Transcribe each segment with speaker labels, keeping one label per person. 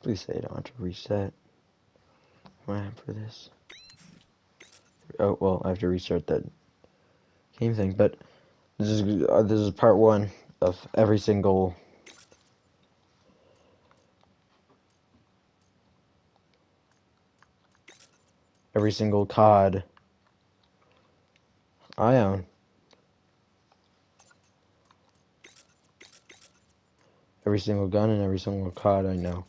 Speaker 1: Please say I don't have to reset. What happened for this? Oh, well, I have to restart that game thing, but this is part one of every single COD I own. Every single gun and every single COD I know.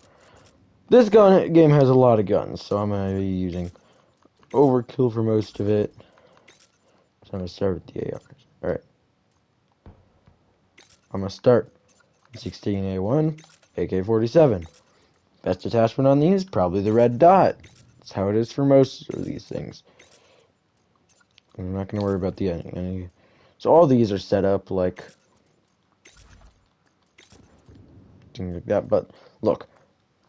Speaker 1: This game has a lot of guns, so I'm going to be using overkill for most of it. So I'm going to start with the ARs. Alright. I'm going to start 16A1, AK-47. Best attachment on these, probably the red dot. That's how it is for most of these things. I'm not going to worry about the any. So all these are set up like things like that, but look.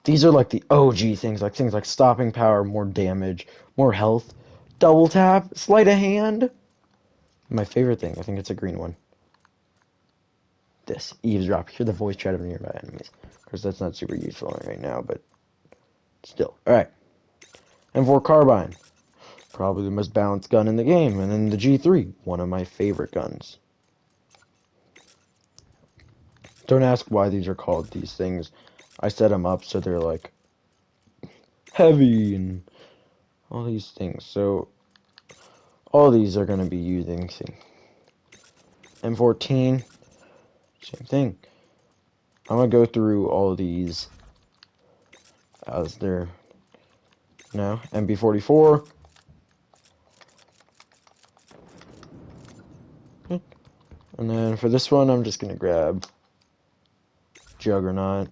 Speaker 1: These are like the OG things like stopping power, more damage, more health, double tap, sleight of hand. My favorite thing, I think it's a green one. This, eavesdrop, hear the voice chat of nearby enemies. Of course, that's not super useful right now, but still. Alright. M4 carbine, probably the most balanced gun in the game. And then the G3, one of my favorite guns. Don't ask why these are called these things. I set them up so they're like heavy and all these things. So all these are going to be using M14, same thing. I'm going to go through all of these as they're now. MB44. And then for this one, I'm just going to grab Juggernaut.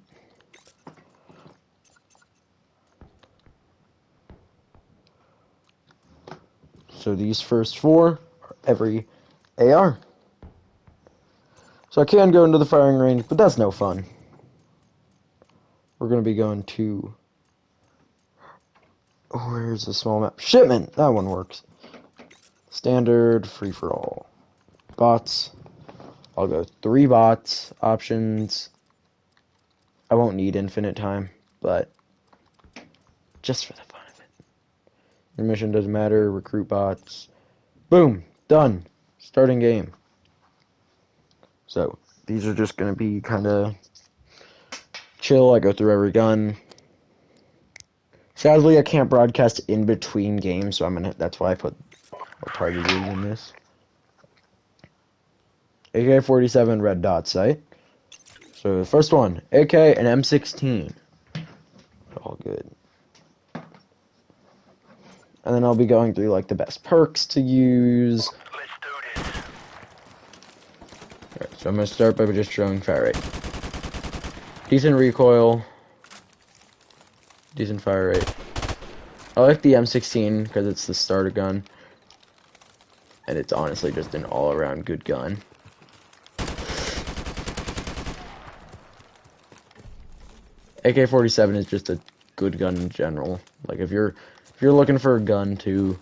Speaker 1: So these first four are every AR. So I can go into the firing range, but that's no fun. We're going to be going to... Where's the small map? Shipment! That one works. Standard, free-for-all. Bots. I'll go 3 bots. Options. I won't need infinite time, but just for the fun of it. Your mission doesn't matter. Recruit bots. Boom! Done. Starting game. So, these are just going to be kind of chill. I go through every gun. Sadly, I can't broadcast in between games, so that's why I put a party league in this. AK-47 red dot sight. So, the first one, AK and M16. All good. And then I'll be going through, like, the best perks to use.
Speaker 2: Let's do this.
Speaker 1: Alright, so I'm going to start by just showing fire rate. Decent recoil. Decent fire rate. I like the M16 because it's the starter gun. And it's honestly just an all-around good gun. AK-47 is just a good gun in general. Like if you're looking for a gun to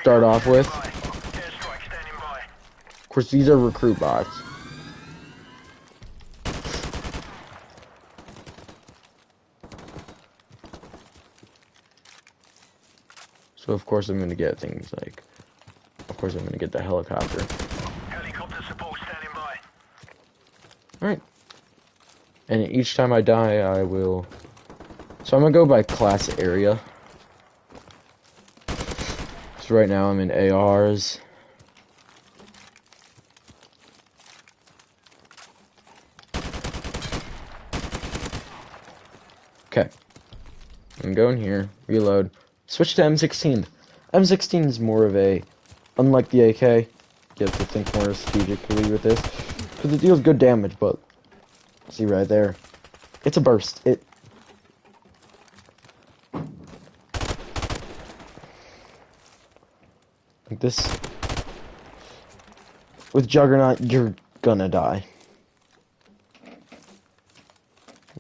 Speaker 1: start off with. Of course, these are recruit bots. So of course I'm going to get things like, of course I'm going to get the helicopter.
Speaker 2: Helicopter support standing by.
Speaker 1: Alright. And each time I die, I will... So I'm going to go by class area. So right now I'm in ARs. Okay. I'm going here. Reload. Switch to M16. M16 is more of a... Unlike the AK, you have to think more strategically with this. Because it deals good damage, but... See right there. It's a burst. Like this. With Juggernaut, you're gonna die.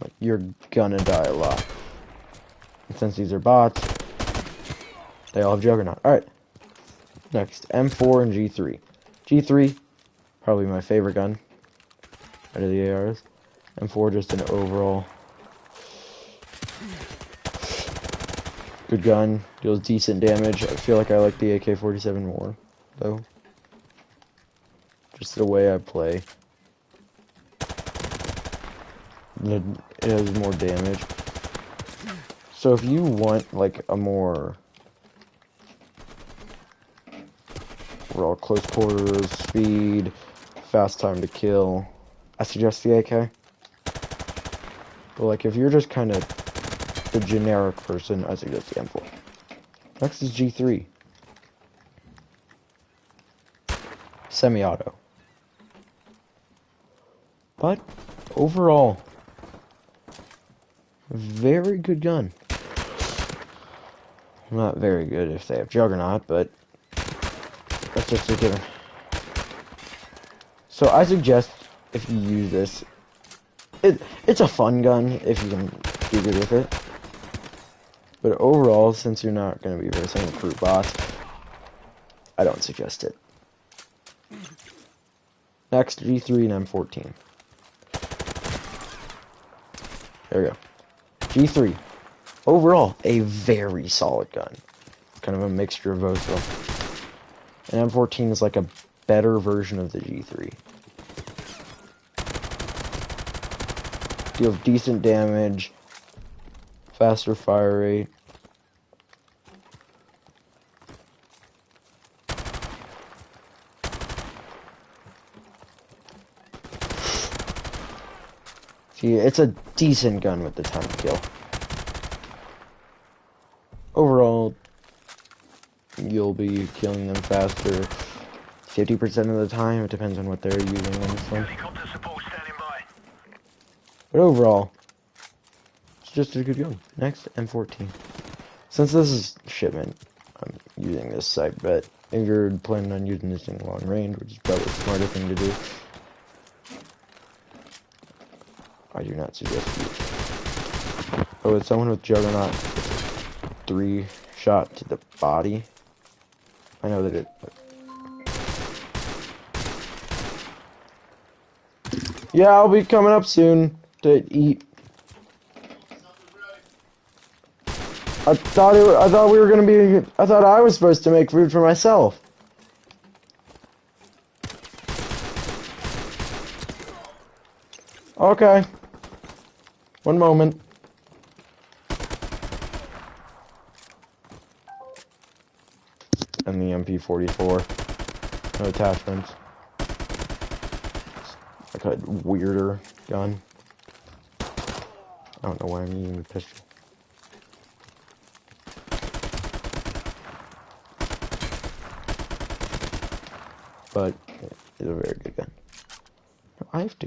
Speaker 1: Like, you're gonna die a lot. And since these are bots, they all have Juggernaut. Alright. Next, M4 and G3. G3, probably my favorite gun out of the ARs. M4, just an overall Good gun, deals decent damage. I feel like I like the AK-47 more, though. Just the way I play. It has more damage. So if you want like a more raw close quarters, speed, fast time to kill, I suggest the AK. But like if you're just kind of the generic person, I suggest the M4. Next is G3. Semi-auto. But overall, very good gun. Not very good if they have Juggernaut, but that's just a given. So I suggest if you use this, it's a fun gun if you can do good with it. But overall, since you're not going to be versing recruit bots, I don't suggest it. Next, G3 and M14. There we go. G3. Overall, a very solid gun. Kind of a mixture of both of them. And M14 is like a better version of the G3. Deals decent damage, faster fire rate. See, it's a decent gun with the time to kill. Overall, you'll be killing them faster 50% of the time. It depends on what they're using on this one.
Speaker 2: Helicopter support standing by.
Speaker 1: But overall, it's just a good gun. Next, M14. Since this is shipment, I'm using this site, but if you're planning on using this in long range, which is probably a smarter thing to do, I do not suggest use. Oh, it's someone with Juggernaut 3 shot to the body. I know that it... Yeah, I'll be coming up soon to eat. I thought we were gonna be... I thought I was supposed to make food for myself. Okay. One moment. And the MP44. No attachments. Like a weirder gun. I don't know why I'm using the pistol. But it's a very good gun. I have to go.